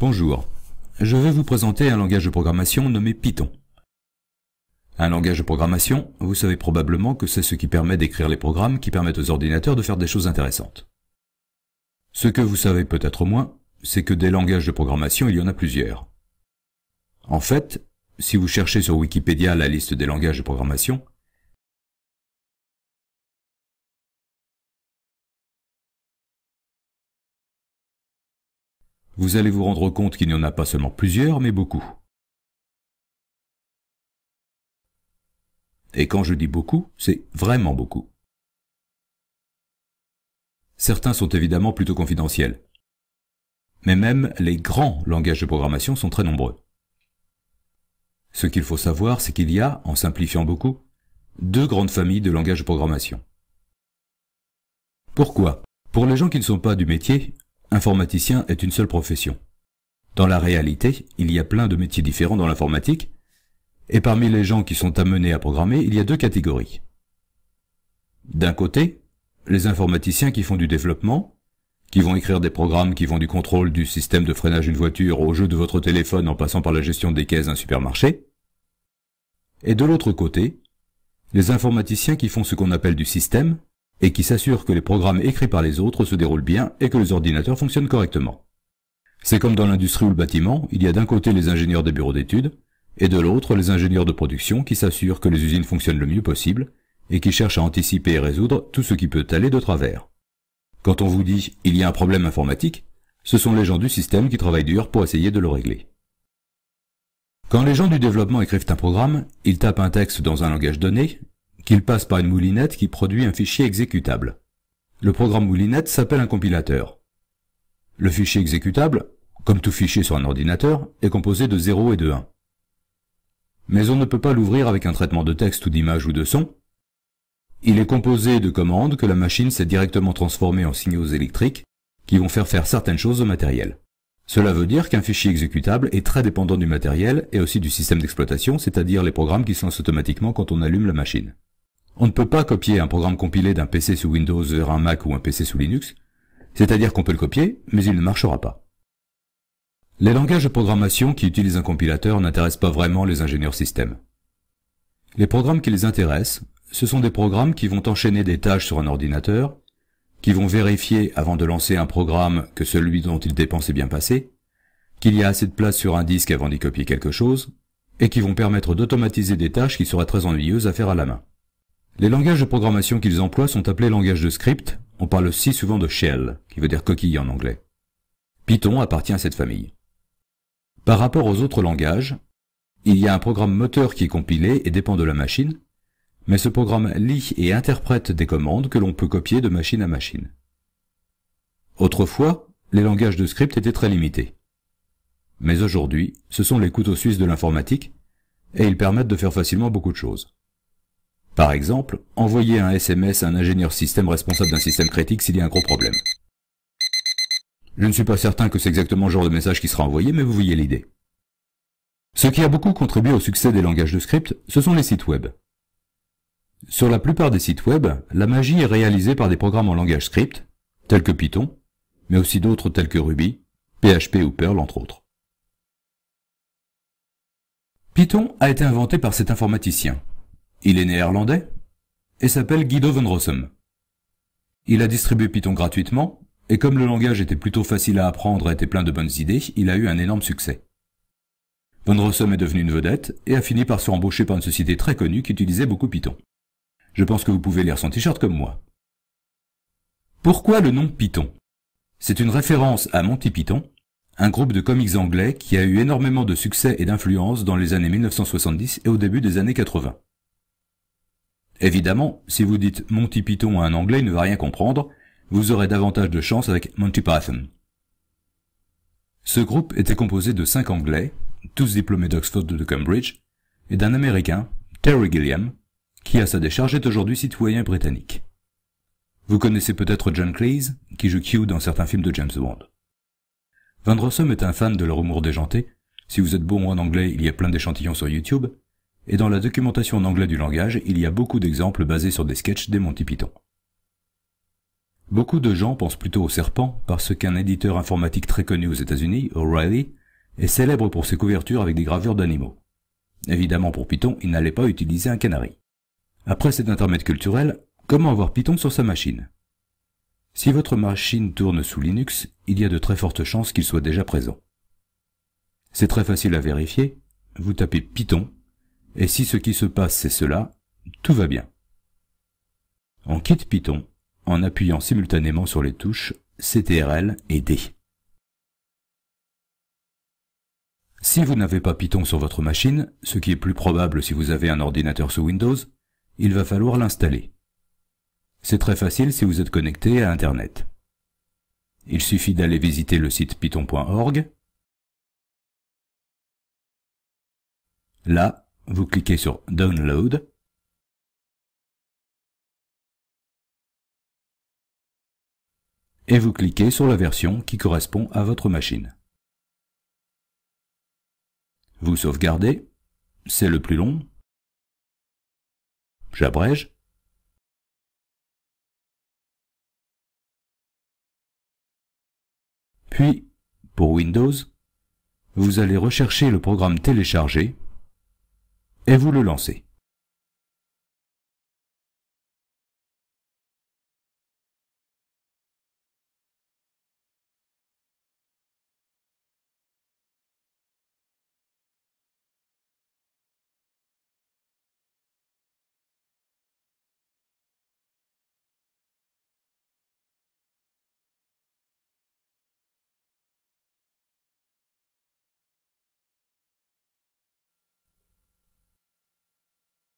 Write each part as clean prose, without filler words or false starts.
Bonjour, je vais vous présenter un langage de programmation nommé Python. Un langage de programmation, vous savez probablement que c'est ce qui permet d'écrire les programmes qui permettent aux ordinateurs de faire des choses intéressantes. Ce que vous savez peut-être moins, c'est que des langages de programmation, il y en a plusieurs. En fait, si vous cherchez sur Wikipédia la liste des langages de programmation, vous allez vous rendre compte qu'il n'y en a pas seulement plusieurs, mais beaucoup. Et quand je dis beaucoup, c'est vraiment beaucoup. Certains sont évidemment plutôt confidentiels. Mais même les grands langages de programmation sont très nombreux. Ce qu'il faut savoir, c'est qu'il y a, en simplifiant beaucoup, deux grandes familles de langages de programmation. Pourquoi? Pour les gens qui ne sont pas du métier, informaticien est une seule profession. Dans la réalité, il y a plein de métiers différents dans l'informatique, et parmi les gens qui sont amenés à programmer, il y a deux catégories. D'un côté, les informaticiens qui font du développement, qui vont écrire des programmes qui vont du contrôle du système de freinage d'une voiture au jeu de votre téléphone en passant par la gestion des caisses d'un supermarché. Et de l'autre côté, les informaticiens qui font ce qu'on appelle du système et qui s'assurent que les programmes écrits par les autres se déroulent bien et que les ordinateurs fonctionnent correctement. C'est comme dans l'industrie ou le bâtiment, il y a d'un côté les ingénieurs des bureaux d'études et de l'autre les ingénieurs de production qui s'assurent que les usines fonctionnent le mieux possible et qui cherchent à anticiper et résoudre tout ce qui peut aller de travers. Quand on vous dit « il y a un problème informatique », ce sont les gens du système qui travaillent dur pour essayer de le régler. Quand les gens du développement écrivent un programme, ils tapent un texte dans un langage donné, qu'ils passent par une moulinette qui produit un fichier exécutable. Le programme moulinette s'appelle un compilateur. Le fichier exécutable, comme tout fichier sur un ordinateur, est composé de 0 et de 1. Mais on ne peut pas l'ouvrir avec un traitement de texte ou d'image ou de son. Il est composé de commandes que la machine sait directement transformer en signaux électriques qui vont faire certaines choses au matériel. Cela veut dire qu'un fichier exécutable est très dépendant du matériel et aussi du système d'exploitation, c'est-à-dire les programmes qui se lancent automatiquement quand on allume la machine. On ne peut pas copier un programme compilé d'un PC sous Windows vers un Mac ou un PC sous Linux, c'est-à-dire qu'on peut le copier, mais il ne marchera pas. Les langages de programmation qui utilisent un compilateur n'intéressent pas vraiment les ingénieurs système. Les programmes qui les intéressent, ce sont des programmes qui vont enchaîner des tâches sur un ordinateur, qui vont vérifier avant de lancer un programme que celui dont ils dépendent est bien passé, qu'il y a assez de place sur un disque avant d'y copier quelque chose, et qui vont permettre d'automatiser des tâches qui seraient très ennuyeuses à faire à la main. Les langages de programmation qu'ils emploient sont appelés langages de script, on parle aussi souvent de shell, qui veut dire coquille en anglais. Python appartient à cette famille. Par rapport aux autres langages, il y a un programme moteur qui est compilé et dépend de la machine, mais ce programme lit et interprète des commandes que l'on peut copier de machine à machine. Autrefois, les langages de script étaient très limités. Mais aujourd'hui, ce sont les couteaux suisses de l'informatique, et ils permettent de faire facilement beaucoup de choses. Par exemple, envoyer un SMS à un ingénieur système responsable d'un système critique s'il y a un gros problème. Je ne suis pas certain que c'est exactement le genre de message qui sera envoyé, mais vous voyez l'idée. Ce qui a beaucoup contribué au succès des langages de script, ce sont les sites web. Sur la plupart des sites web, la magie est réalisée par des programmes en langage script, tels que Python, mais aussi d'autres tels que Ruby, PHP ou Perl entre autres. Python a été inventé par cet informaticien. Il est néerlandais et s'appelle Guido van Rossum. Il a distribué Python gratuitement, et comme le langage était plutôt facile à apprendre et était plein de bonnes idées, il a eu un énorme succès. Van Rossum est devenu une vedette et a fini par se faire embaucher par une société très connue qui utilisait beaucoup Python. Je pense que vous pouvez lire son t-shirt comme moi. Pourquoi le nom Python? C'est une référence à Monty Python, un groupe de comics anglais qui a eu énormément de succès et d'influence dans les années 1970 et au début des années 80. Évidemment, si vous dites Monty Python à un anglais, il ne va rien comprendre, vous aurez davantage de chance avec Monty Python. Ce groupe était composé de 5 anglais, tous diplômés d'Oxford ou de Cambridge, et d'un américain, Terry Gilliam, qui à sa décharge est aujourd'hui citoyen britannique. Vous connaissez peut-être John Cleese, qui joue Q dans certains films de James Bond. Van Rossum est un fan de leur humour déjanté. Si vous êtes bon en anglais, il y a plein d'échantillons sur YouTube, et dans la documentation en anglais du langage, il y a beaucoup d'exemples basés sur des sketchs des Monty Python. Beaucoup de gens pensent plutôt au serpent parce qu'un éditeur informatique très connu aux États-Unis, O'Reilly, est célèbre pour ses couvertures avec des gravures d'animaux. Évidemment, pour Python, il n'allait pas utiliser un canari. Après cet intermède culturel, comment avoir Python sur sa machine? Si votre machine tourne sous Linux, il y a de très fortes chances qu'il soit déjà présent. C'est très facile à vérifier, vous tapez Python, et si ce qui se passe c'est cela, tout va bien. On quitte Python en appuyant simultanément sur les touches CTRL et D. Si vous n'avez pas Python sur votre machine, ce qui est plus probable si vous avez un ordinateur sous Windows, il va falloir l'installer. C'est très facile si vous êtes connecté à Internet. Il suffit d'aller visiter le site python.org. Là, vous cliquez sur Download. Et vous cliquez sur la version qui correspond à votre machine. Vous sauvegardez, c'est le plus long. J'abrège. Puis, pour Windows, vous allez rechercher le programme téléchargé et vous le lancez.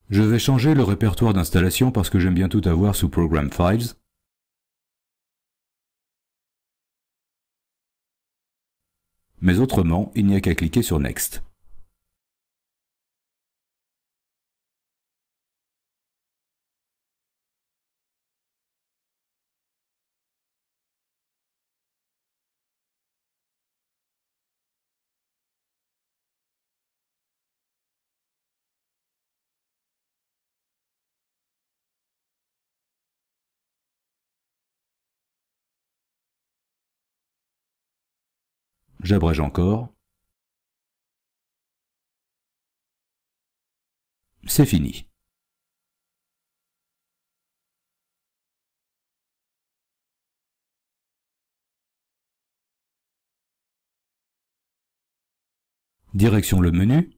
Je vais changer le répertoire d'installation parce que j'aime bien tout avoir sous Program Files. Mais autrement, il n'y a qu'à cliquer sur Next. J'abrège encore. C'est fini. Direction le menu.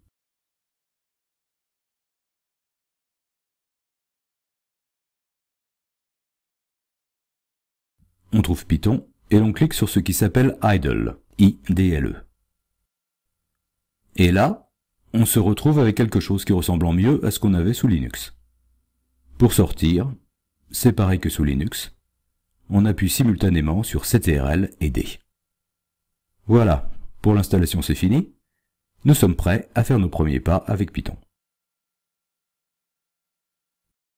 On trouve Python et l'on clique sur ce qui s'appelle idle, I-D-L-E. Et là, on se retrouve avec quelque chose qui ressemble mieux à ce qu'on avait sous Linux. Pour sortir, c'est pareil que sous Linux, on appuie simultanément sur CTRL et D. Voilà, pour l'installation c'est fini. Nous sommes prêts à faire nos premiers pas avec Python.